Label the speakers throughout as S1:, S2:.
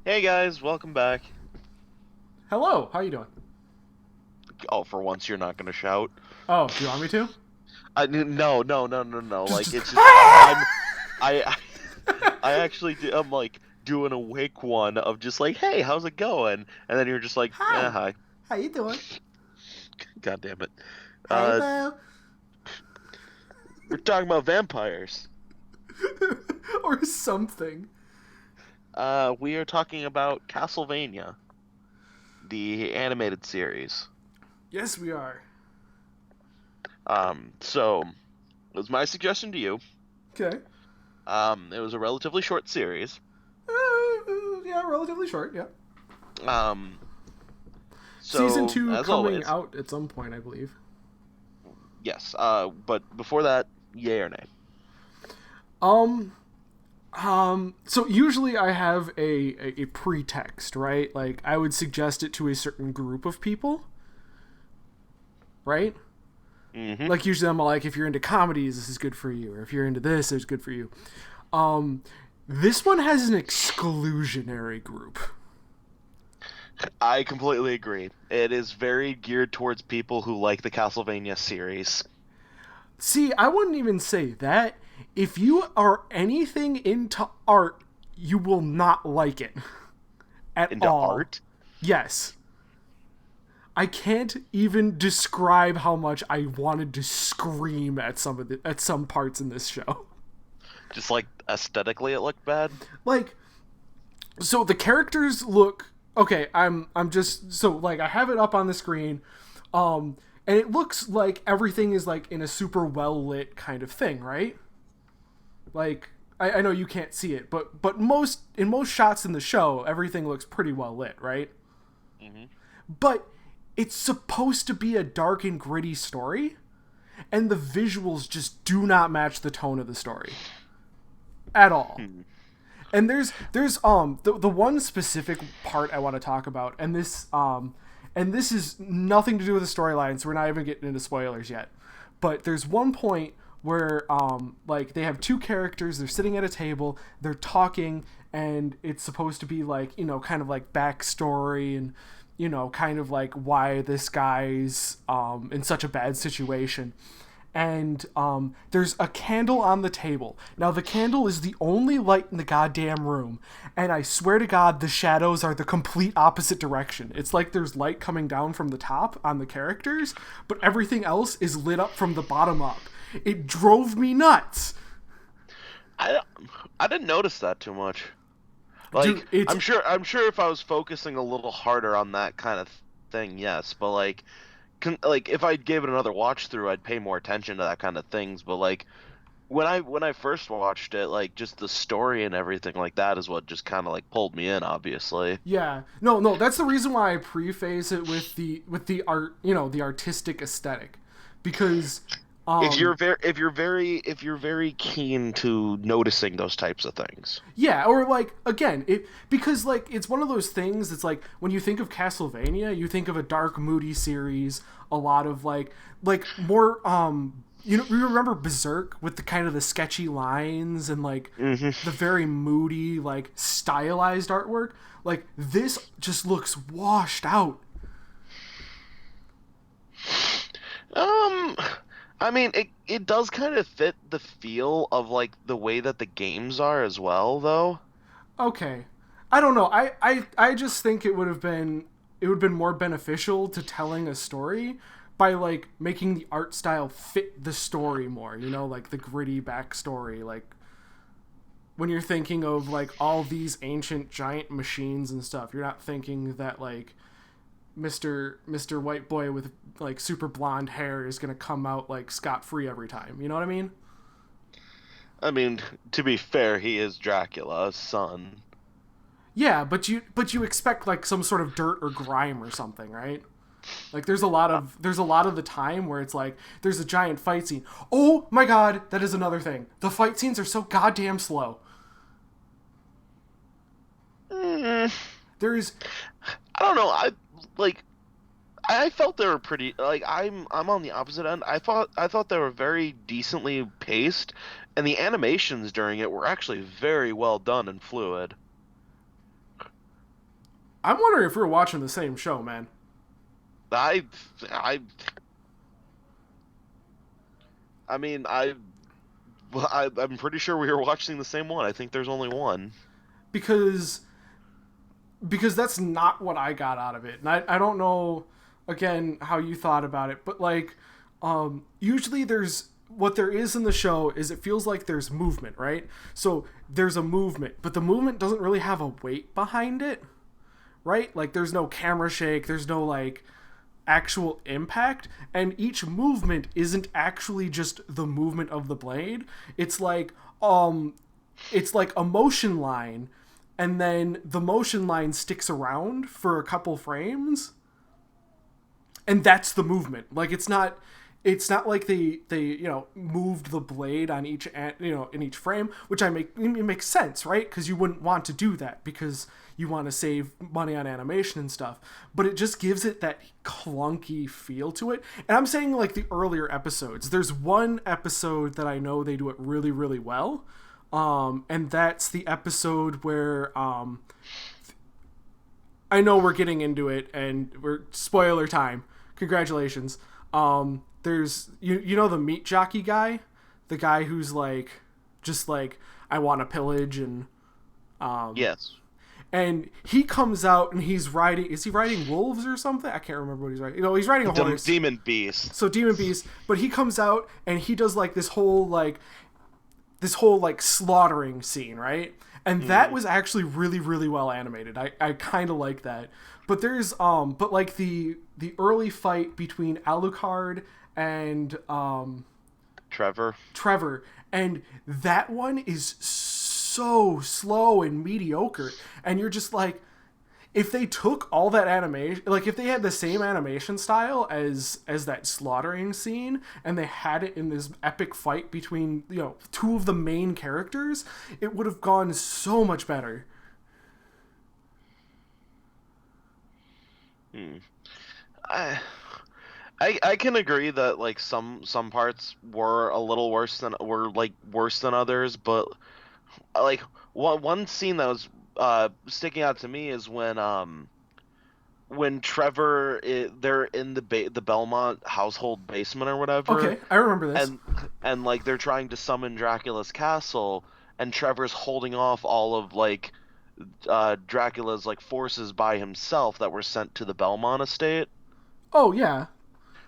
S1: Hey guys, welcome back.
S2: Hello, how you doing?
S1: Oh, for once you're not gonna shout.
S2: Oh, do you want me to?
S1: No, no, no, no, no. Like
S2: Just
S1: it's just I'm
S2: ah!
S1: I I actually I'm like doing a wake one of just like, hey, how's it going? And then you're just like, yeah,
S2: Hi.
S1: hi.
S2: How you doing?
S1: God damn it.
S2: Hey,
S1: Uh,
S2: Boo.
S1: we're talking about vampires.
S2: Or something.
S1: We are talking about Castlevania, the animated series.
S2: Yes, we are.
S1: So it was my suggestion to you.
S2: Okay.
S1: It was a relatively short series.
S2: Yeah, relatively short. Yeah.
S1: Um,
S2: Season
S1: so
S2: two
S1: as
S2: coming
S1: always.
S2: out at some point, I believe.
S1: Yes. But before that, yay or nay?
S2: Um. So usually I have a pretext, right? Like I would suggest it to a certain group of people, right?
S1: Mm-hmm.
S2: Like usually I'm like, if you're into comedies, this is good for you, or if you're into this, it's good for you. Um, this one has an exclusionary group.
S1: I completely agree. It is very geared towards people who like the Castlevania series.
S2: See, I wouldn't even say that. If you are anything into art, you will not like it at
S1: Into
S2: all.
S1: art,
S2: Yes. I can't even describe how much I wanted to scream at some parts in this show.
S1: just like aesthetically, it looked bad.
S2: Like, so the characters look okay. I'm just so like I have it up on the screen, and it looks like everything is like in a super well lit kind of thing, right? Like I know you can't see it, but most shots in the show, everything looks pretty well lit, right?
S1: Mm-hmm.
S2: But it's supposed to be a dark and gritty story, and the visuals just do not match the tone of the story at all.
S1: Hmm.
S2: And there's the one specific part I want to talk about, and this is nothing to do with the storyline, so we're not even getting into spoilers yet. But there's one point where like they have two characters, they're sitting at a table, they're talking, and it's supposed to be like, kind of like backstory and kind of like why this guy's in such a bad situation. And there's a candle on the table. Now, the candle is the only light in the goddamn room, and I swear to God, the shadows are the complete opposite direction. It's like there's light coming down from the top on the characters, but everything else is lit up from the bottom up. It drove me nuts.
S1: I I didn't notice that too much.
S2: Dude,
S1: Like
S2: it's
S1: I'm sure if I was focusing a little harder on that kind of thing, yes. But like if I gave it another watch through, I'd pay more attention to that kind of things. But like when I first watched it, like just the story and everything like that is what just kind of like pulled me in, obviously.
S2: yeah. No, that's the reason why I preface it with the art, the artistic aesthetic. Because
S1: If you're very keen to noticing those types of things.
S2: yeah, or like again, it because like it's one of those things. It's like when you think of Castlevania, you think of a dark, moody series. A lot of like more you remember Berserk with the kind of the sketchy lines and like
S1: Hmm.
S2: the very moody like stylized artwork. Like this just looks washed out.
S1: Um, I mean, it does kind of fit the feel of like the way that the games are as well, though.
S2: Okay, I don't know. I just think it would have been more beneficial to telling a story by like making the art style fit the story more. Like the gritty backstory. Like when you're thinking of like all these ancient giant machines and stuff, you're not thinking that like Mr. White Boy with like super blonde hair is gonna come out like scot free every time. You know what I mean?
S1: I mean, to be fair, he is Dracula's son.
S2: Yeah, but you expect like some sort of dirt or grime or something, right? Like there's a lot of the time where it's like there's a giant fight scene. Oh my god, that is another thing. The fight scenes are so goddamn slow.
S1: Mm,
S2: There's
S1: I don't know. Like I felt they were pretty like I'm on the opposite end. I thought they were very decently paced, and the animations during it were actually very well done and fluid.
S2: I'm wondering if we're watching the same show, man.
S1: I I I mean I'm pretty sure we were watching the same one. I think there's only one.
S2: Because that's not what I got out of it. And I don't know, again, how you thought about it, but like, usually there's what there is in the show is it feels like there's movement, right? So there's a movement, but the movement doesn't really have a weight behind it, right? Like there's no camera shake, there's no like actual impact, and each movement isn't actually just the movement of the blade. It's like a motion line, and then the motion line sticks around for a couple frames, and that's the movement. Like it's not like they moved the blade on each in each frame, which it makes sense, right? Because you wouldn't want to do that because you want to save money on animation and stuff. But it just gives it that clunky feel to it. And I'm saying like the earlier episodes. There's one episode that I know they do it really really well, and that's the episode where I know we're getting into it and we're spoiler time. Congratulations. There's you know the meat jockey guy, the guy who's like just like I want to pillage and
S1: Yes.
S2: and he comes out and he's riding. Is he riding wolves or something? I can't remember what he's riding. He's riding a horse.
S1: Demon Beast.
S2: So Demon Beast, but he comes out and he does like this whole slaughtering scene, right? And that was actually really really well animated. I kind of like that. But there's but like the early fight between Alucard and Trevor, and that one is so slow and mediocre, and you're just like, if they took all that animation, like if they had the same animation style as that slaughtering scene and they had it in this epic fight between two of the main characters, it would have gone so much better.
S1: I can agree that like some parts were a little worse than others, but like one scene that was sticking out to me is when they're in the Belmont household basement or whatever.
S2: Okay, I remember this.
S1: And like they're trying to summon Dracula's castle, and Trevor's holding off all of like Dracula's like forces by himself that were sent to the Belmont estate.
S2: Oh yeah.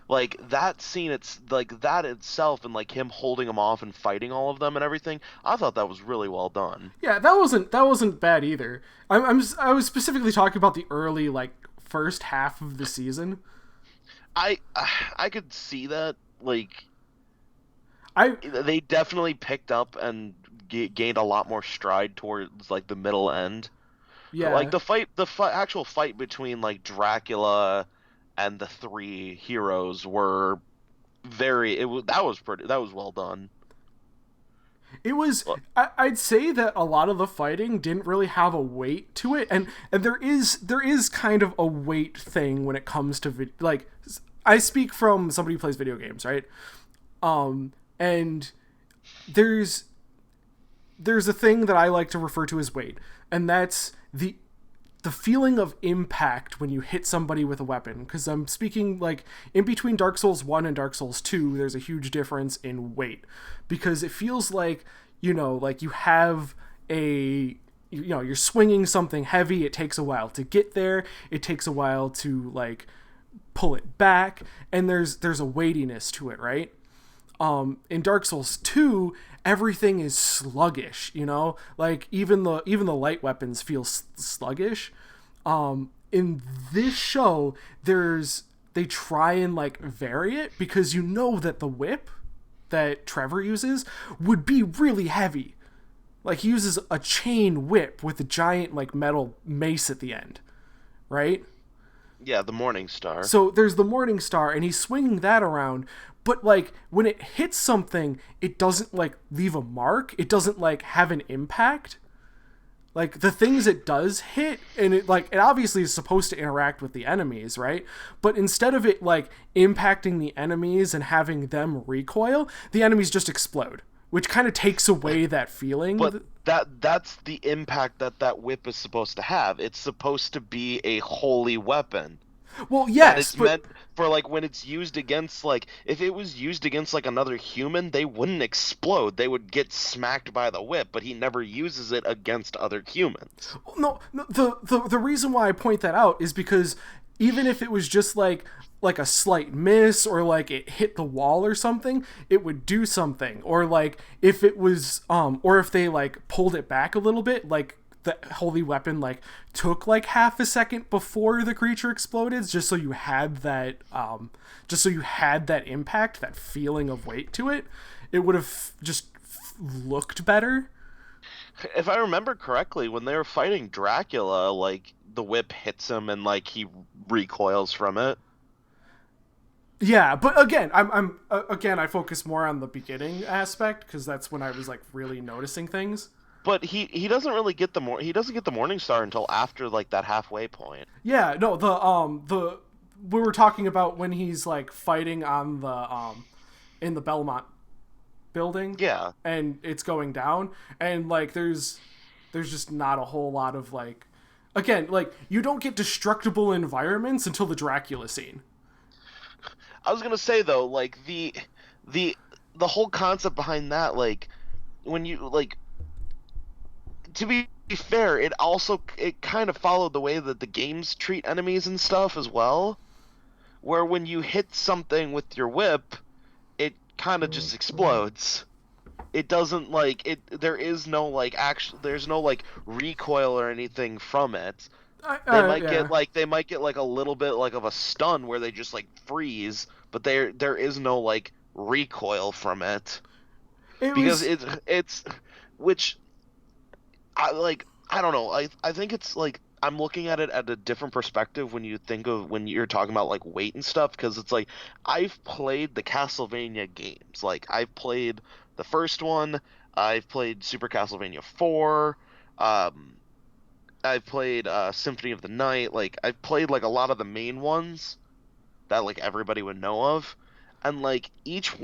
S1: Like that scene, it's like that itself, and like him holding them off and fighting all of them and everything. I thought that was really well done.
S2: Yeah, that wasn't bad either. I was specifically talking about the early like first half of the season.
S1: I could see that. Like
S2: I
S1: they definitely picked up and gained a lot more stride towards like the middle end.
S2: Yeah.
S1: Like actual fight between like Dracula and the three heroes were that was well done.
S2: It was. I'd say that a lot of the fighting didn't really have a weight to it, and there is kind of a weight thing when it comes to like. I speak from somebody who plays video games, right? And there's a thing that I like to refer to as weight, and that's the feeling of impact when you hit somebody with a weapon. Because I'm speaking like in between Dark Souls 1 and Dark Souls 2, there's a huge difference in weight, because it feels like like you have you're swinging something heavy. It takes a while to get there. It takes a while to like pull it back, and there's a weightiness to it, right? In Dark Souls 2, everything is sluggish, like even the light weapons feel sluggish. In this show, they try and like vary it, because that the whip that Trevor uses would be really heavy. Like he uses a chain whip with a giant like metal mace at the end, right?
S1: Yeah, the Morning Star.
S2: So there's the Morning Star, and he's swinging that around. But like when it hits something, it doesn't like leave a mark. It doesn't like have an impact. Like the things it does hit, and it obviously is supposed to interact with the enemies, right? But instead of it like impacting the enemies and having them recoil, the enemies just explode, which kind of takes away that
S1: But
S2: feeling.
S1: that's the impact that that whip is supposed to have. It's supposed to be a holy weapon.
S2: Well,
S1: That
S2: yes,
S1: it's
S2: but
S1: meant for like when it's used against like if it was used against like another human, they wouldn't explode. They would get smacked by the whip, but he never uses it against other humans.
S2: no, the reason why I point that out is because even if it was just like a slight miss, or like it hit the wall or something, it would do something. Or like if it was or if they like pulled it back a little bit, like the holy weapon like took like half a second before the creature exploded, just so you had that impact, that feeling of weight to it, it would have just looked better.
S1: If I remember correctly, when they were fighting Dracula, like the whip hits him and like he recoils from it.
S2: Yeah, but again, again, I focus more on the beginning aspect because that's when I was like really noticing things.
S1: But he doesn't really get he doesn't get the Morning Star until after like that halfway point.
S2: Yeah, no, the we were talking about when he's like fighting on the in the Belmont building,
S1: Yeah.
S2: and it's going down, and like there's just not a whole lot of like, again, like you don't get destructible environments until the Dracula scene.
S1: I was gonna say though, like the the whole concept behind that, like when you like to be fair, it kind of followed the way that the games treat enemies and stuff as well, where when you hit something with your whip, it kind of just explodes. It doesn't like it. There is no like actual. There's no like recoil or anything from it.
S2: Yeah,
S1: They might get like a little bit like of a stun where they just like freeze, but there is no like recoil from it
S2: it
S1: because
S2: was.
S1: it's which I don't know. I think it's like I'm looking at it at a different perspective when you think of when you're talking about like weight and stuff, because it's like I've played the Castlevania games. Like I've played the first one, I've played Super Castlevania 4, um I've played Symphony of the Night. Like I've played like a lot of the main ones that like everybody would know of. And like each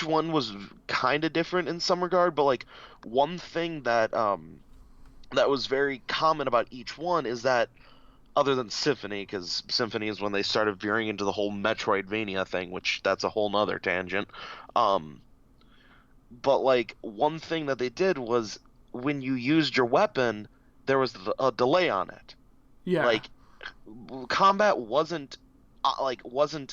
S1: one was kind of different in some regard, but like one thing that was very common about each one is that other than Symphony, because Symphony is when they started veering into the whole Metroidvania thing, which that's a whole nother tangent. Um, but like one thing that they did was when you used your weapon, there was a delay on it.
S2: Yeah,
S1: Like combat wasn't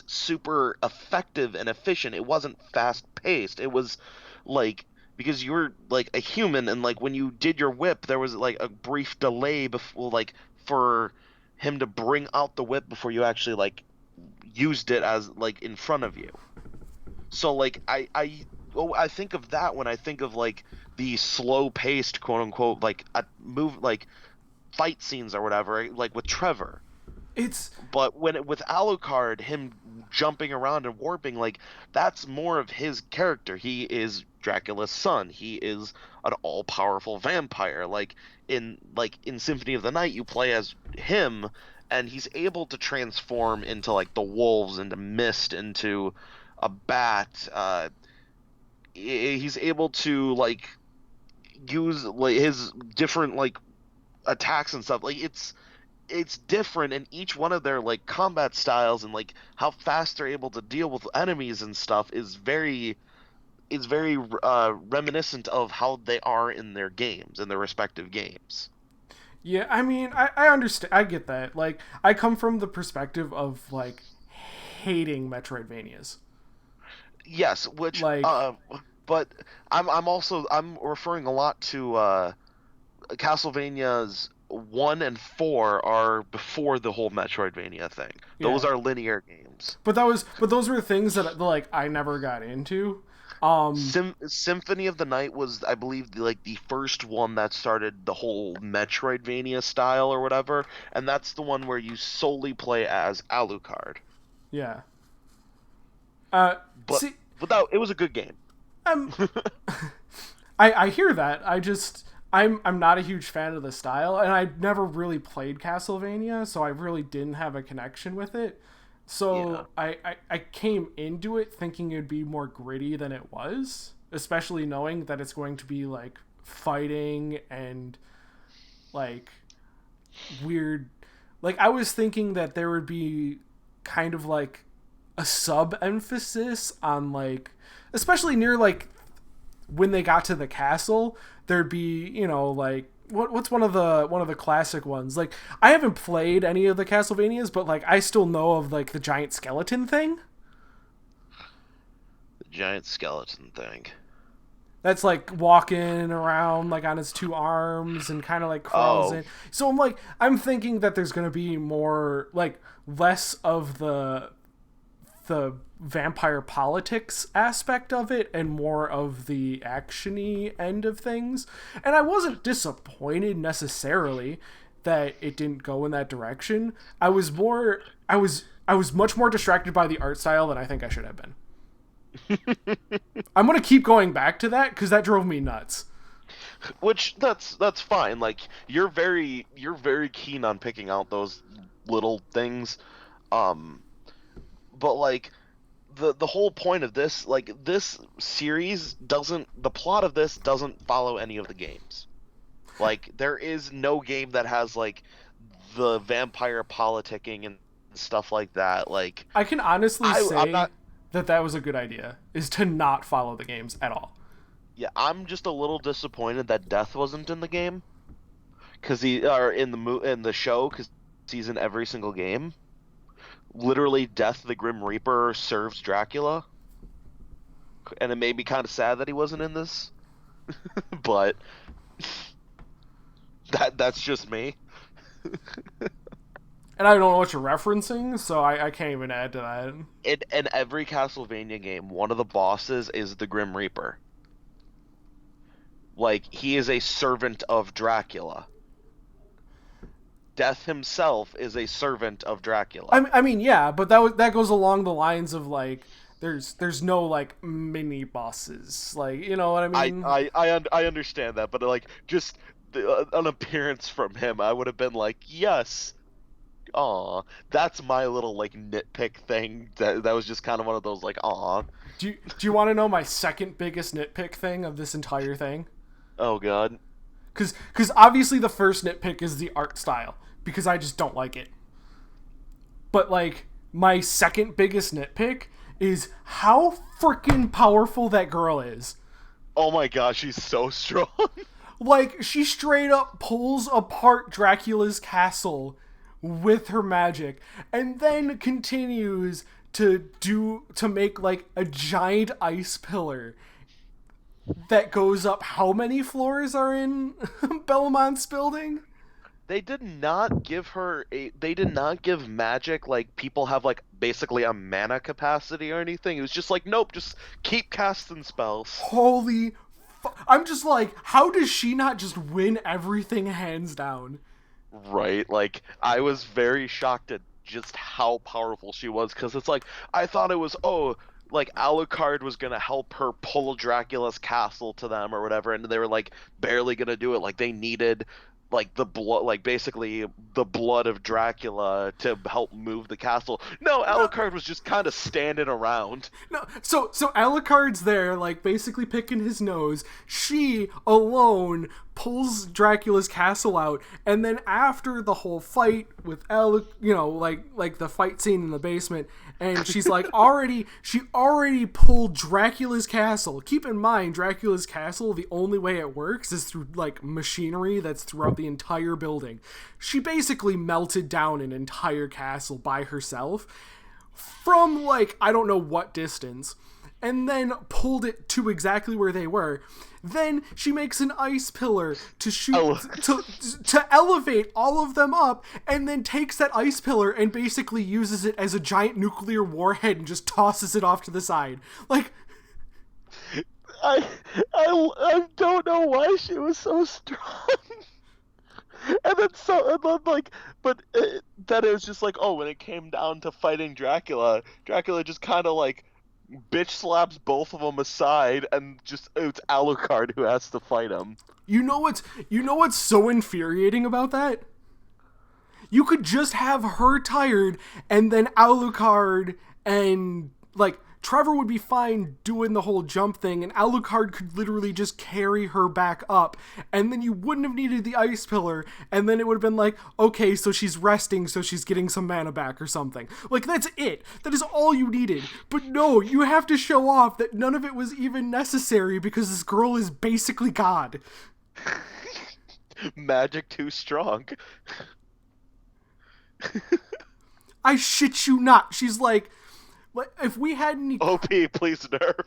S1: super effective and efficient. It wasn't fast paced. It was like because you were like a human and like when you did your whip there was like a brief delay before like for him to bring out the whip before you actually like used it as like in front of you. So like I think of that when I think of like the slow paced quote unquote like a move like fight scenes or whatever like with Trevor.
S2: it's
S1: But with Alucard, him jumping around and warping, like that's more of his character. He is Dracula's son. He is an all-powerful vampire. Like in Symphony of the Night, you play as him, and he's able to transform into like the wolves, into mist, into a bat. He's able to like use like his different like attacks and stuff. Like it's different in each one of their like combat styles and like how fast they're able to deal with enemies and stuff is very reminiscent of how they are in their games in their respective games.
S2: yeah. I mean, I understand. I get that. Like, I come from the perspective of like hating Metroidvanias.
S1: Yes, which
S2: Like,
S1: but I'm referring a lot to Castlevania's 1 and 4 are before the whole Metroidvania thing. Those
S2: yeah.
S1: are linear games.
S2: But those were things that like I never got into. Um,
S1: Symphony of the Night was, I believe, like the first one that started the whole Metroidvania style or whatever, and that's the one where you solely play as Alucard.
S2: yeah.
S1: But
S2: See,
S1: without, it was a good game.
S2: I'm I hear that. I'm not a huge fan of the style, and I never really played Castlevania, so I really didn't have a connection with it. So
S1: Yeah.
S2: I came into it thinking it'd be more gritty than it was, especially knowing that it's going to be like fighting and like weird. Like I was thinking that there would be kind of like a sub emphasis on like, especially near like when they got to the castle, there'd be, like what's one of the classic ones. Like I haven't played any of the Castlevanias, but like I still know of like the giant skeleton thing.
S1: The giant skeleton thing.
S2: That's like walking around like on its two arms and kind of like crawls
S1: Oh,
S2: in. So I'm thinking that there's gonna be more like less of the vampire politics aspect of it and more of the actiony end of things. And I wasn't disappointed necessarily that it didn't go in that direction. I was much more distracted by the art style than I think I should have been. I'm gonna keep going back to that because that drove me nuts.
S1: which that's fine. Like you're very keen on picking out those little things. Um, but like the whole point of this, like this series doesn't, the plot of this doesn't follow any of the games. Like there is no game that has like the vampire politicking and stuff like that. Like
S2: I can honestly
S1: I'm
S2: say
S1: not.
S2: that was a good idea, is to not follow the games at all.
S1: Yeah, I'm just a little disappointed that Death wasn't in the game, because he are in the show, because he's in every single game. Literally, Death the Grim Reaper serves Dracula, and it made me kind of sad that he wasn't in this. But that's just me.
S2: And I don't know what you're referencing, so I can't even add to that.
S1: In every Castlevania game, one of the bosses is the Grim Reaper. Like he is a servant of Dracula. Death himself is a servant of Dracula.
S2: I mean, yeah, but that goes along the lines of like there's no like mini bosses, like you know what I mean.
S1: I understand that, but like just an appearance from him, I would have been like, yes, aw. That's my little like nitpick thing. That was just kind of one of those like, aw.
S2: Do you want to know my second biggest nitpick thing of this entire thing?
S1: Oh God.
S2: Because obviously the first nitpick is the art style because I just don't like it. But like my second biggest nitpick is how freaking powerful that girl is.
S1: Oh my gosh, she's so strong.
S2: Like she straight up pulls apart Dracula's castle with her magic and then continues to make like a giant ice pillar that goes up. How many floors are in Belmont's building?
S1: They did not give magic like people have like basically a mana capacity or anything. It was just like, nope, just keep casting spells.
S2: Holy I'm just like, how does she not just win everything hands down?
S1: Right? Like I was very shocked at just how powerful she was, because it's like I thought it was, oh, like Alucard was gonna help her pull Dracula's castle to them or whatever, and they were like barely gonna do it. Like they needed like the blood, like basically the blood of Dracula to help move the castle. No,
S2: No,
S1: Alucard was just kind of standing around.
S2: no. So Alucard's there, like basically picking his nose. She alone pulls Dracula's castle out, and then after the whole fight with like the fight scene in the basement, and she's like she already pulled Dracula's castle. Keep in mind, Dracula's castle, the only way it works is through like machinery that's throughout the entire building. She basically melted down an entire castle by herself from like I don't know what distance, and then pulled it to exactly where they were. Then she makes an ice pillar to shoot
S1: Oh.
S2: to elevate all of them up, and then takes that ice pillar and basically uses it as a giant nuclear warhead and just tosses it off to the side. Like
S1: I I don't know why she was so strong. And then like, but then it was just like, oh, when it came down to fighting Dracula, Dracula just kind of like bitch slaps both of them aside, and just it's Alucard who has to fight him.
S2: you know what's so infuriating about that? You could just have her tired, and then Alucard and, like, Trevor would be fine doing the whole jump thing, and Alucard could literally just carry her back up, and then you wouldn't have needed the ice pillar, and then it would have been like, okay, so she's resting, so she's getting some mana back or something. Like, that's it. That is all you needed. But no, you have to show off that none of it was even necessary because this girl is basically God.
S1: Magic too strong.
S2: I shit you not. She's like, if we had any...
S1: OP, please nerf.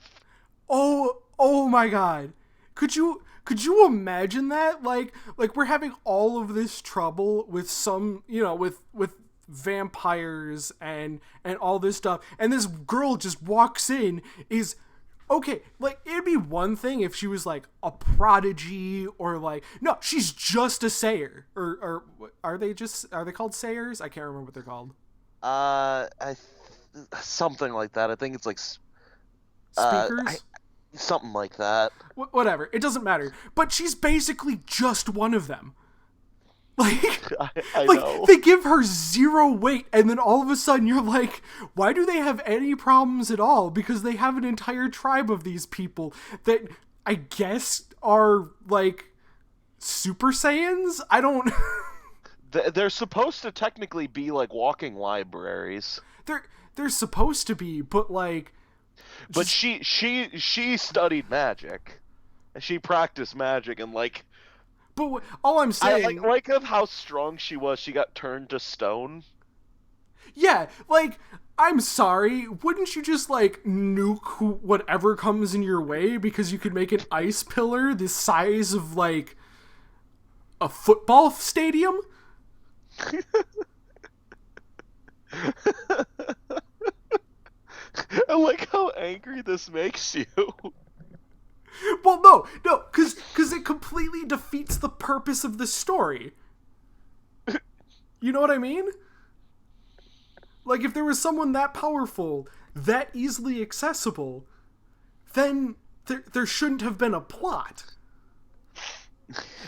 S2: Oh my god. Could you imagine that? Like we're having all of this trouble with some, with vampires and all this stuff, and this girl just walks in, is okay, like, it'd be one thing if she was like a prodigy, or like, no, she's just a sayer, or are they called sayers? I can't remember what they're called.
S1: Something like that. I think it's like
S2: Speakers?
S1: something like that.
S2: Whatever. It doesn't matter. But she's basically just one of them. Like,
S1: I
S2: like
S1: know.
S2: they give her zero weight, and then all of a sudden you're like, why do they have any problems at all? Because they have an entire tribe of these people that I guess are like Super Saiyans? I don't...
S1: They're supposed to technically be like walking libraries.
S2: They're supposed to be, but like...
S1: But she studied magic. She practiced magic, and like...
S2: But all I'm saying...
S1: I like of how strong she was. She got turned to stone.
S2: Yeah, like, I'm sorry, wouldn't you just, like, nuke whatever comes in your way because you could make an ice pillar the size of, like, a football stadium?
S1: I like how angry this makes you.
S2: Well, no, because it completely defeats the purpose of the story. You know what I mean? Like, if there was someone that powerful, that easily accessible, then there shouldn't have been a plot.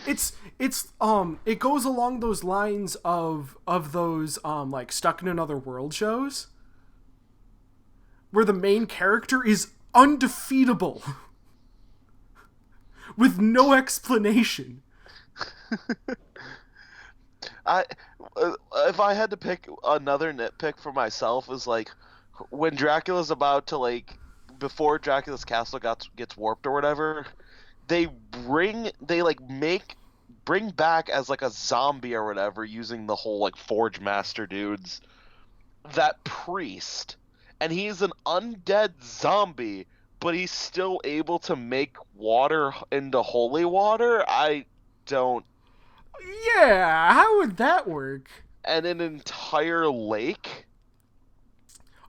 S2: It goes along those lines of those, like, Stuck in Another World shows, where the main character is undefeatable with no explanation.
S1: If I had to pick another nitpick for myself, is like when Dracula's about to, like, before Dracula's castle gets warped or whatever, they bring back as like a zombie or whatever, using the whole like Forge Master dudes, that priest, and he's an undead zombie, but he's still able to make water into holy water. I don't...
S2: Yeah, how would that work?
S1: And an entire lake?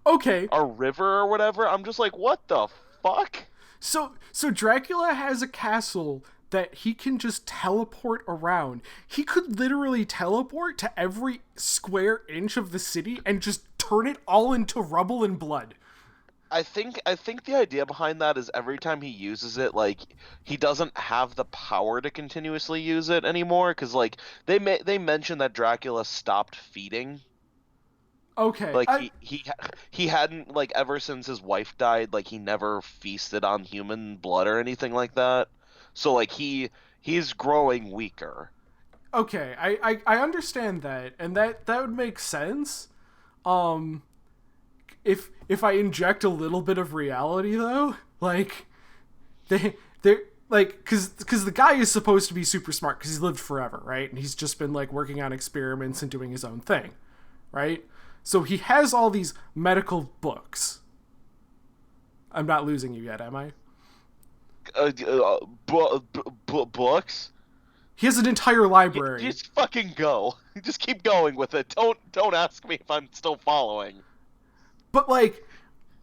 S2: Okay.
S1: A river or whatever? I'm just like, what the fuck?
S2: So Dracula has a castle that he can just teleport around. He could literally teleport to every square inch of the city and just turn it all into rubble and blood.
S1: I think the idea behind that is every time he uses it, like, he doesn't have the power to continuously use it anymore, because, like, they mentioned that Dracula stopped feeding.
S2: Okay.
S1: Like, he hadn't, like, ever since his wife died, like, he never feasted on human blood or anything like that. So, like, he's growing weaker.
S2: Okay, I understand that, and that would make sense. If I inject a little bit of reality, though, like, they're like, because the guy is supposed to be super smart because he's lived forever, right? And he's just been, like, working on experiments and doing his own thing, right? So he has all these medical books. I'm not losing you yet, am I?
S1: Books?
S2: He has an entire library.
S1: Just fucking go. Just keep going with it. Don't ask me if I'm still following.
S2: But, like,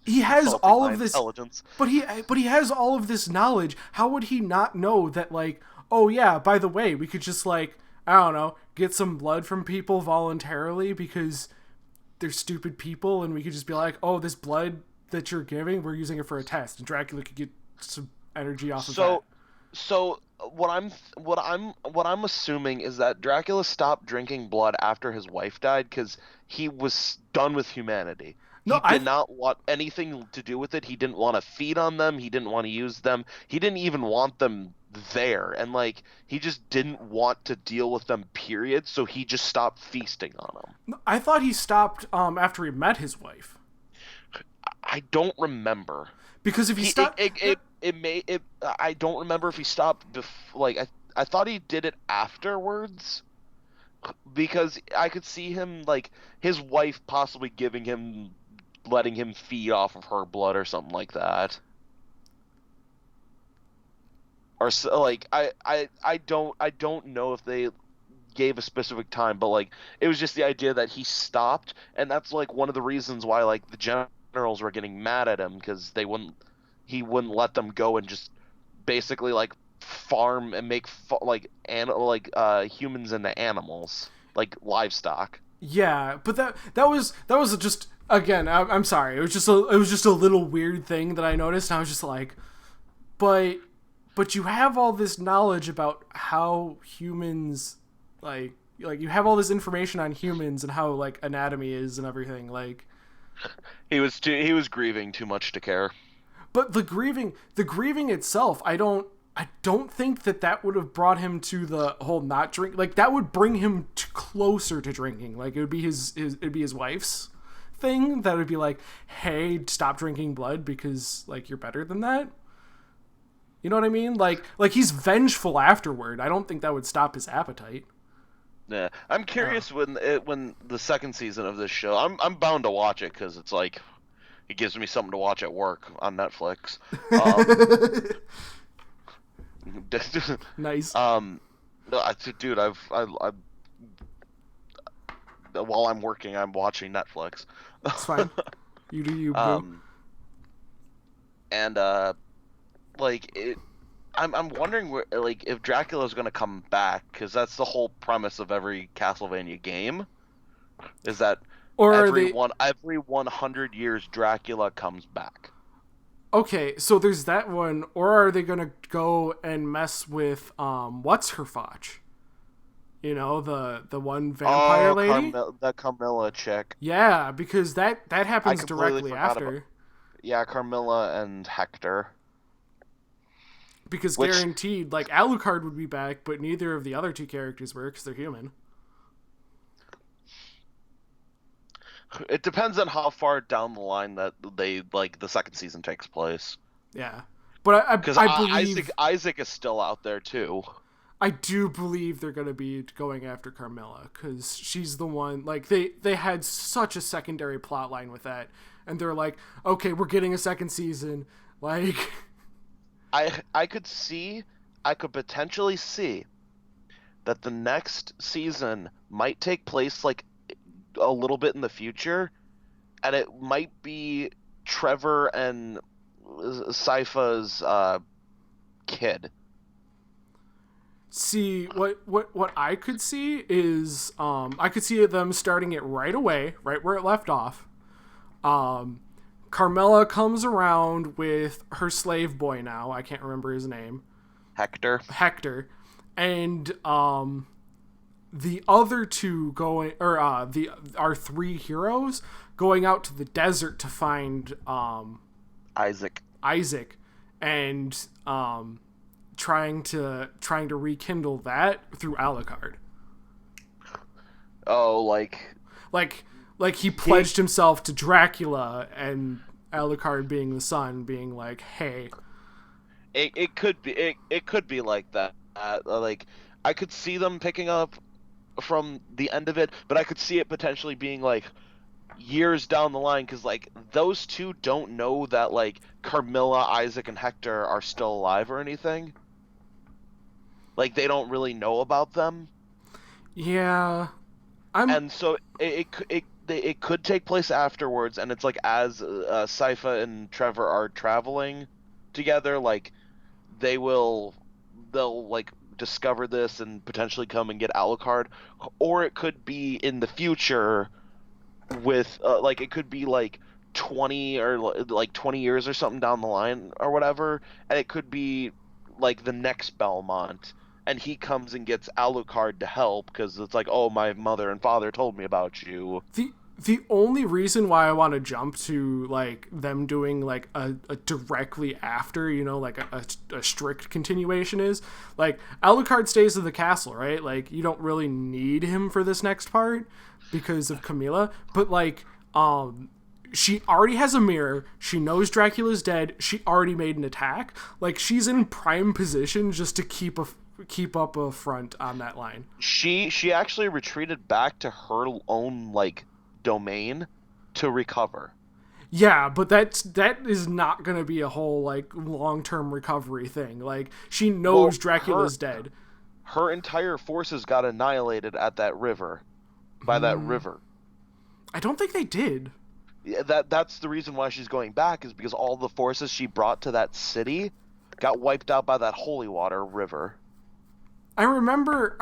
S2: he has all of this
S1: intelligence.
S2: But he has all of this knowledge. How would he not know that, like, oh yeah, by the way, we could just, like, I don't know, get some blood from people voluntarily because they're stupid people, and we could just be like, oh, this blood that you're giving, we're using it for a test, and Dracula could get some energy off of that.
S1: So what I'm assuming is that Dracula stopped drinking blood after his wife died because he was done with humanity. He
S2: No,
S1: did not want anything to do with it. He didn't want to feed on them. He didn't want to use them. He didn't even want them there. And like he just didn't want to deal with them, period. So he just stopped feasting on them.
S2: I thought he stopped after he met his wife.
S1: I don't remember.
S2: Because if he
S1: He
S2: stopped,
S1: it may it I don't remember if he stopped like I thought he did it afterwards because I could see him like his wife possibly giving him letting him feed off of her blood or something like that. Or so, like I don't know if they gave a specific time, but like it was just the idea that he stopped, and that's like one of the reasons why like the generals were getting mad at him because he wouldn't let them go and just basically like farm and make humans into animals like livestock.
S2: yeah, but that was just again. I'm sorry. It was just a little weird thing that I noticed. And I was just like, but but you have all this knowledge about how humans like you have all this information on humans and how like anatomy is and everything like.
S1: He was grieving too much to care.
S2: But the grieving itself, I don't think that would have brought him to the whole not drink. Like that would bring him closer to drinking. Like it would be it'd be his wife's thing that would be like, hey, stop drinking blood because like you're better than that. You know what I mean? Like he's vengeful afterward. I don't think that would stop his appetite.
S1: Yeah, I'm
S2: Uh,
S1: curious when the second season of this show. I'm bound to watch it because it's like it gives me something to watch at work on Netflix. Um,
S2: nice.
S1: um, no, dude, while I'm working, I'm watching Netflix.
S2: It's fine. You do you, boo.
S1: Um, and like it, I'm wondering where like if Dracula's gonna come back because that's the whole premise of every Castlevania game is that
S2: Or are they
S1: every 100 years Dracula comes back.
S2: okay? So there's that one. Or are they gonna go and mess with what's her fotch? You know, the one vampire
S1: Oh,
S2: lady.
S1: The Carmilla chick.
S2: Yeah, because that
S1: I
S2: happens
S1: completely
S2: directly
S1: forgot about.
S2: after.
S1: Yeah, Carmilla and Hector.
S2: Because
S1: Which
S2: guaranteed, like Alucard would be back, but neither of the other two characters were because they're human.
S1: it depends on how far down the line that they like the second season takes place.
S2: Yeah, but I, I,
S1: Because
S2: I
S1: Isaac
S2: believe
S1: Isaac is still out there too.
S2: I do believe they're gonna be going after Carmilla because she's the one. Like they had such a secondary plot line with that, and they're like, okay, we're getting a second season. Like,
S1: I could see I could potentially see that the next season might take place like a little bit in the future, and it might be Trevor and Sypha's kid.
S2: see what I could see is I could see them starting it right away, right where it left off. Um, Carmella comes around with her slave boy now. I can't remember his name.
S1: Hector.
S2: Hector, and the other two going or the our three heroes going out to the desert to find
S1: Isaac.
S2: Isaac and trying to rekindle that through Alucard.
S1: Oh, like
S2: Like like he
S1: he
S2: pledged himself to Dracula and Alucard being the son being like, "Hey,
S1: it could be like that. Like I could see them picking up from the end of it, but I could see it potentially being like years down the line because like those two don't know that like Carmilla, Isaac, and Hector are still alive or anything. Like they don't really know about them,
S2: yeah, I'm
S1: and so it could take place afterwards, and it's like as Sypha and Trevor are traveling together, like they'll like discover this and potentially come and get Alucard, or it could be in the future with like it could be like 20 or like 20 years or something down the line or whatever, and it could be like the next Belmont, and he comes and gets Alucard to help because it's like, oh, my mother and father told me about you.
S2: The only reason why I want to jump to like them doing like a directly after, like a strict continuation is like Alucard stays in the castle, right? Like you don't really need him for this next part because of Camilla, but like she already has a mirror. She knows Dracula's dead. She already made an attack. Like she's in prime position just to keep up a front on that line.
S1: She actually retreated back to her own like domain to recover.
S2: Yeah, but that is not going to be a whole like long-term recovery thing. Like she knows
S1: Well,
S2: Dracula's dead.
S1: her entire forces got annihilated at that river, by that river.
S2: I don't think they did.
S1: Yeah, that's the reason why she's going back is because all the forces she brought to that city got wiped out by that holy water river.
S2: I remember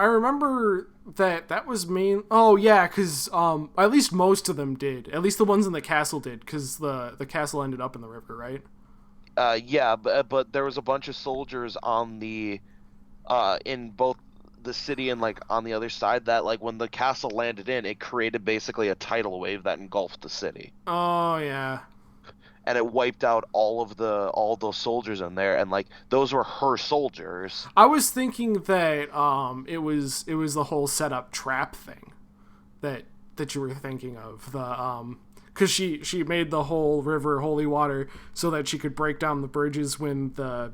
S2: that was main. Oh yeah, because at least most of them did. At least the ones in the castle did, because the castle ended up in the river, right?
S1: Yeah, but there was a bunch of soldiers on the in both the city and like on the other side that like when the castle landed in, it created basically a tidal wave that engulfed the city.
S2: Oh yeah.
S1: And it wiped out all those soldiers in there, and like those were her soldiers.
S2: I was thinking that it was the whole setup trap thing that you were thinking of, the because she made the whole river holy water so that she could break down the bridges when the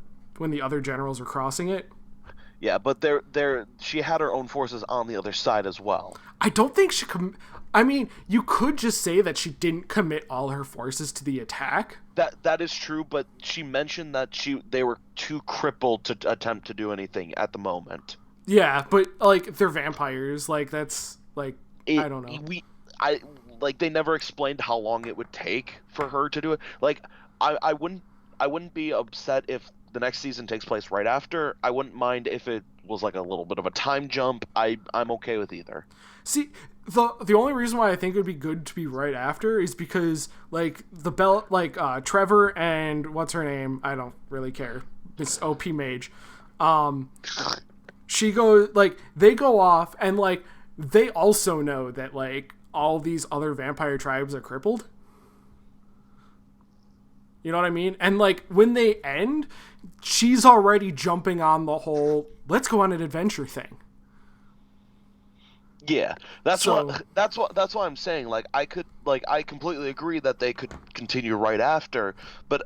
S2: other generals were crossing it.
S1: Yeah, but she had her own forces on the other side as well.
S2: I don't think I mean, you could just say that she didn't commit all her forces to the attack.
S1: That is true, but she mentioned that they were too crippled to attempt to do anything at the moment.
S2: Yeah, but like they're vampires. Like that's like I don't know.
S1: I like they never explained how long it would take for her to do it. Like I wouldn't be upset if the next season takes place right after. I wouldn't mind if it was like a little bit of a time jump. I'm okay with either.
S2: See, the only reason why I think it would be good to be right after is because like Trevor and what's her name? I don't really care. This OP mage. She goes like they go off and like they also know that like all these other vampire tribes are crippled. You know what I mean? And like when they end, she's already jumping on the whole let's go on an adventure thing.
S1: Yeah, that's why I'm saying like I completely agree that they could continue right after, but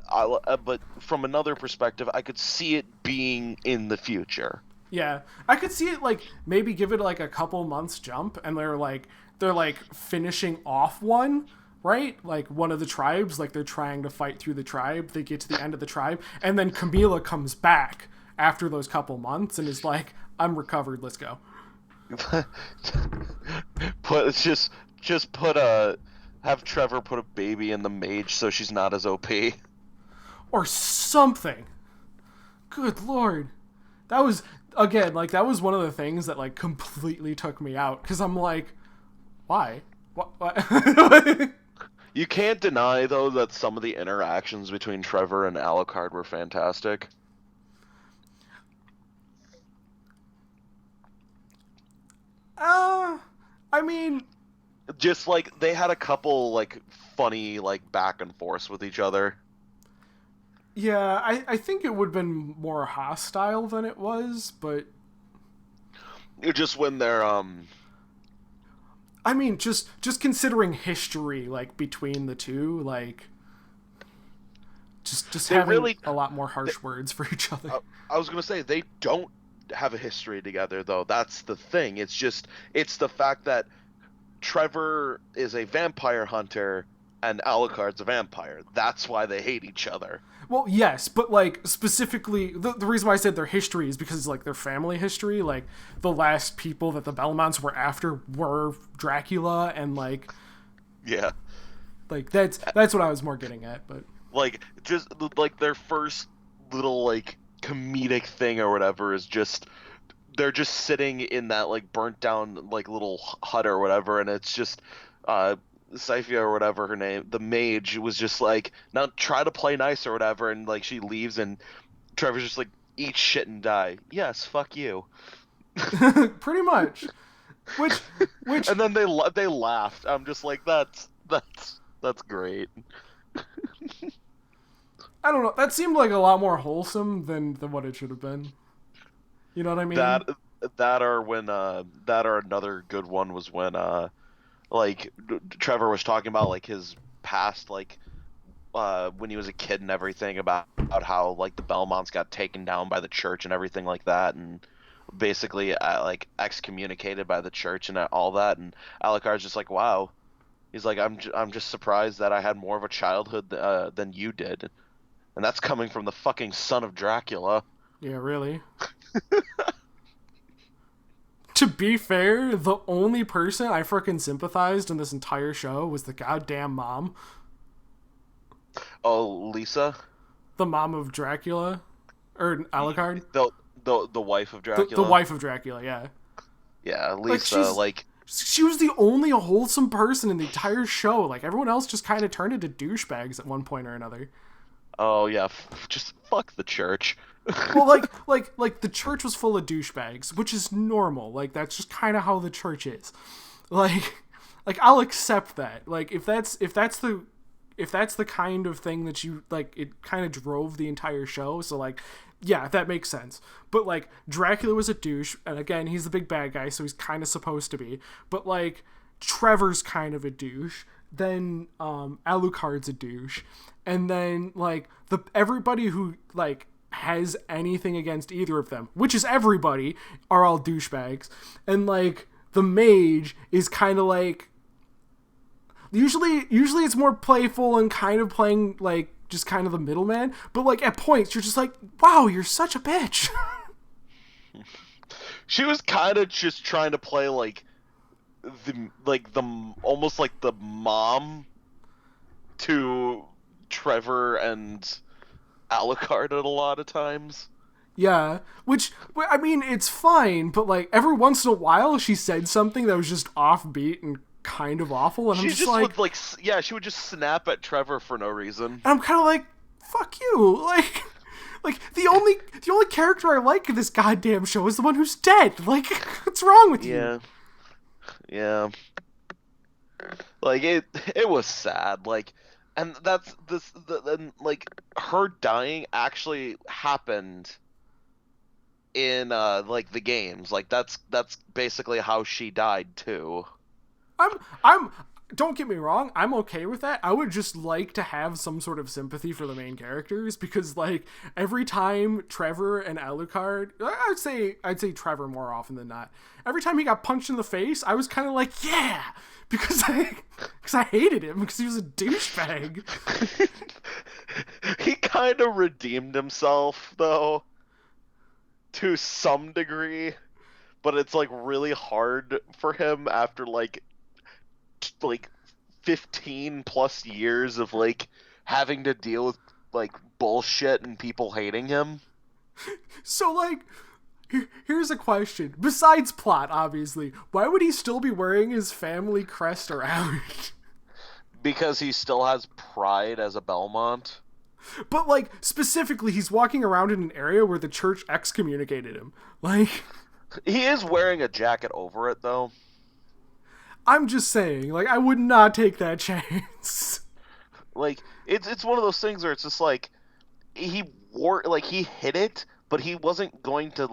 S1: from another perspective, I could see it being in the future.
S2: Yeah, I could see it like maybe give it like a couple months jump, and they're like finishing off one, right? Like one of the tribes, like they're trying to fight through the tribe. They get to the end of the tribe, and then Camila comes back after those couple months and is like, "I'm recovered. Let's go."
S1: Have Trevor put a baby in the mage so she's not as OP.
S2: Or something. Good lord. That was again like that was one of the things that like completely took me out because I'm like, why? What?
S1: You can't deny though that some of the interactions between Trevor and Alucard were fantastic.
S2: I mean,
S1: Just like they had a couple like funny like back and forth with each other.
S2: yeah, I think it would have been more hostile than it was, but
S1: Just when they're
S2: I mean, just considering history like between the two, like just
S1: they
S2: having
S1: really
S2: a lot more harsh words for each other.
S1: I was gonna say they don't have a history together though. That's the thing. It's the fact that Trevor is a vampire hunter and Alucard's a vampire. That's why they hate each other.
S2: Well, yes, but like specifically, the reason why I said their history is because like their family history, like the last people that the Belmonts were after were Dracula, and
S1: Yeah.
S2: like that's what I was more getting at. But
S1: Like just like their first little like comedic thing or whatever is just they're just sitting in that like burnt down like little hut or whatever, and it's just Syphia or whatever her name, the mage, was just like, now try to play nice or whatever, and like she leaves and Trevor's just like, eat shit and die. Yes, fuck you.
S2: Pretty much. Which, which
S1: And then they laughed. I'm just like, that's great.
S2: I don't know. That seemed like a lot more wholesome than what it should have been. You know what I mean?
S1: That that or another good one was when like Trevor was talking about like his past, like when he was a kid and everything, about how like the Belmonts got taken down by the church and everything like that, and basically like excommunicated by the church and all that. And Alucard's just like, wow. He's like, I'm just surprised that I had more of a childhood than you did, and that's coming from the fucking son of Dracula.
S2: Yeah, really. To be fair, the only person I freaking sympathized in this entire show was the goddamn mom.
S1: Oh, Lisa,
S2: The mom of Dracula. Or Alucard.
S1: the the wife of
S2: The
S1: Dracula.
S2: wife of Dracula, yeah.
S1: Yeah,
S2: Like,
S1: Lisa. Like,
S2: she was the only wholesome person in the entire show. Like, everyone else just kind of turned into douchebags at one point or another.
S1: oh yeah, just fuck the church.
S2: Well, like the church was full of douchebags, which is normal. Like, that's just kind of how the church is. Like, like I'll accept that. Like, if that's the kind of thing that you like, it kind of drove the entire show. So like, yeah, that makes sense. But like, Dracula was a douche, and again, he's the big bad guy, so he's kind of supposed to be. But like, Trevor's kind of a douche. Then Alucard's a douche, and then like the everybody who like has anything against either of them, which is everybody, are all douchebags. And like the mage is kind of like usually it's more playful and kind of playing like just kind of the middleman, but like at points you're just like, wow, you're such a bitch.
S1: She was kind of just trying to play the almost like the mom to Trevor and Alucard at a lot of times.
S2: Yeah, which I mean, it's fine, but like every once in a while she said something that was just offbeat and kind of awful, and I'm
S1: She
S2: just
S1: just
S2: like,
S1: would like yeah, she would just snap at Trevor for no reason.
S2: and I'm kind of like, fuck you, like the only character I like in this goddamn show is the one who's dead. Like, what's wrong with you?
S1: Yeah. Yeah. Like it was sad. Like, and that's and like her dying actually happened in like the games. Like that's basically how she died too.
S2: I'm don't get me wrong, I'm okay with that. I would just like to have some sort of sympathy for the main characters, because like every time Trevor and Alucard, I'd say Trevor more often than not. Every time he got punched in the face, I was kind of like, yeah, because I hated him because he was a douchebag.
S1: He kind of redeemed himself though to some degree, but it's like really hard for him after like 15 plus years of like having to deal with like bullshit and people hating him.
S2: So like, here's a question. Besides plot, obviously, why would he still be wearing his family crest around?
S1: Because he still has pride as a Belmont.
S2: But like specifically, he's walking around in an area where the church excommunicated him. Like,
S1: He is wearing a jacket over it though.
S2: I'm just saying, like, I would not take that chance.
S1: Like it's one of those things where it's just like he wore like he hit it, but he wasn't going to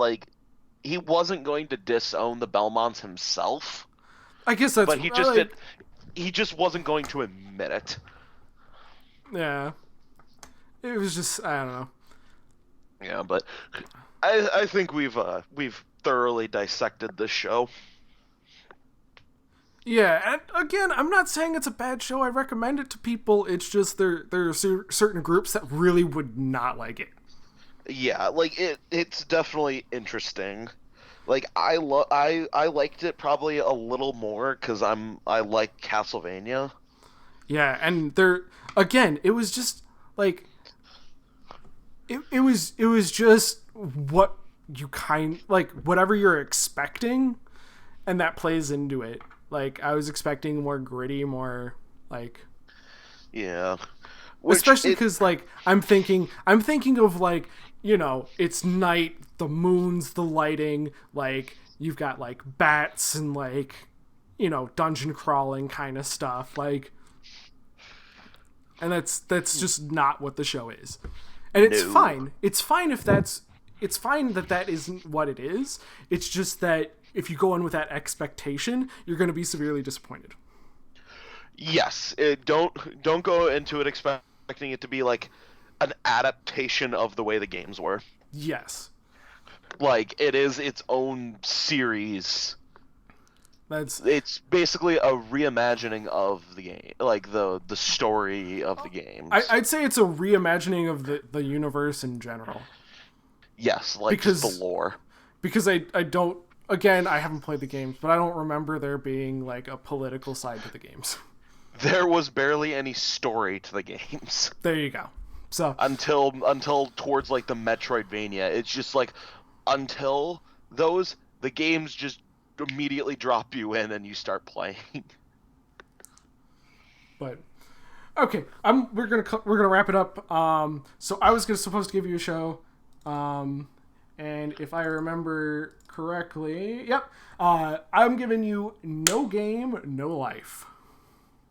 S1: disown the Belmonts himself.
S2: I guess that's
S1: But he just
S2: like,
S1: did. He just wasn't going to admit it.
S2: yeah. It was just, I don't know.
S1: Yeah, but I think we've thoroughly dissected this show.
S2: Yeah, and again, I'm not saying it's a bad show. I recommend it to people. It's just there are certain groups that really would not like it.
S1: Yeah, like it's definitely interesting. Like I liked it probably a little more because I like Castlevania.
S2: Yeah, and there again, it was just like it was just what you kind like whatever you're expecting, and that plays into it. Like, I was expecting more gritty, more like,
S1: Yeah, which
S2: especially
S1: it
S2: because like I'm thinking of like you know, it's night, the moon's the lighting, like you've got like bats and like, you know, dungeon crawling kind of stuff, like, and that's just not what the show is. And it's
S1: No.
S2: fine. It's fine if that's it's fine that that isn't what it is. It's just that if you go in with that expectation, you're going to be severely disappointed.
S1: Yes, don't go into it expecting it to be like an adaptation of the way the games were.
S2: Yes.
S1: Like it is its own series.
S2: That's
S1: It's basically a reimagining of the game, like the story of the games.
S2: I'd say it's a reimagining of the universe in general.
S1: Yes, like
S2: Because
S1: just the lore.
S2: because I don't, again, I haven't played the games, but I don't remember there being like a political side to the games.
S1: There was barely any story to the games
S2: There you go. So
S1: until towards like the Metroidvania. It's just like until those the games just immediately drop you in and you start playing.
S2: but okay, we're gonna wrap it up. So I was supposed to give you a show, and if I remember correctly, yep, I'm giving you No Game, No Life.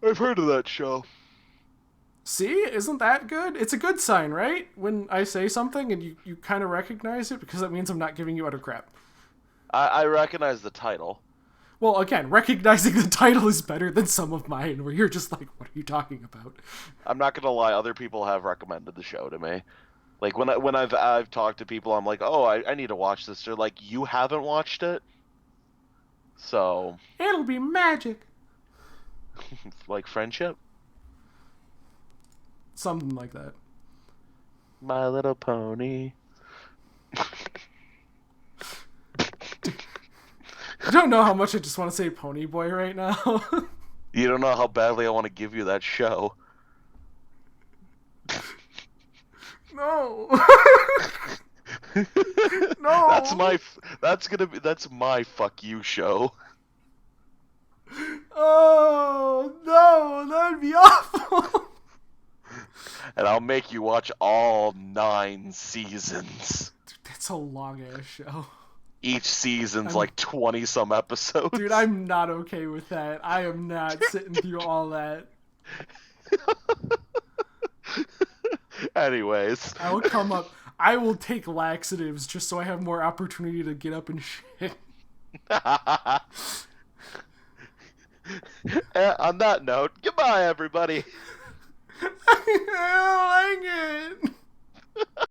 S1: I've heard of that show.
S2: See, isn't that good? It's a good sign, right? When I say something and you kind of recognize it, because that means I'm not giving you utter crap.
S1: I recognize the title.
S2: Well, again, recognizing the title is better than some of mine, where you're just like, what are you talking about?
S1: I'm not gonna lie, other people have recommended the show to me. Like when I've talked to people, I'm like, oh, I need to watch this. They're like, you haven't watched it, so
S2: It'll be magic.
S1: like friendship,
S2: Something like that.
S1: My Little Pony.
S2: I don't know how much I just want to say Pony Boy right now.
S1: You don't know how badly I want to give you that show.
S2: No. No.
S1: That's my fuck you show.
S2: Oh, no, that'd be awful.
S1: And I'll make you watch all 9 seasons.
S2: Dude, that's a long ass show.
S1: Each season's like 20 some episodes.
S2: Dude, I'm not okay with that. I am not sitting through all that.
S1: Anyways.
S2: I will take laxatives just so I have more opportunity to get up and shit.
S1: On that note, goodbye, everybody.
S2: I don't like it.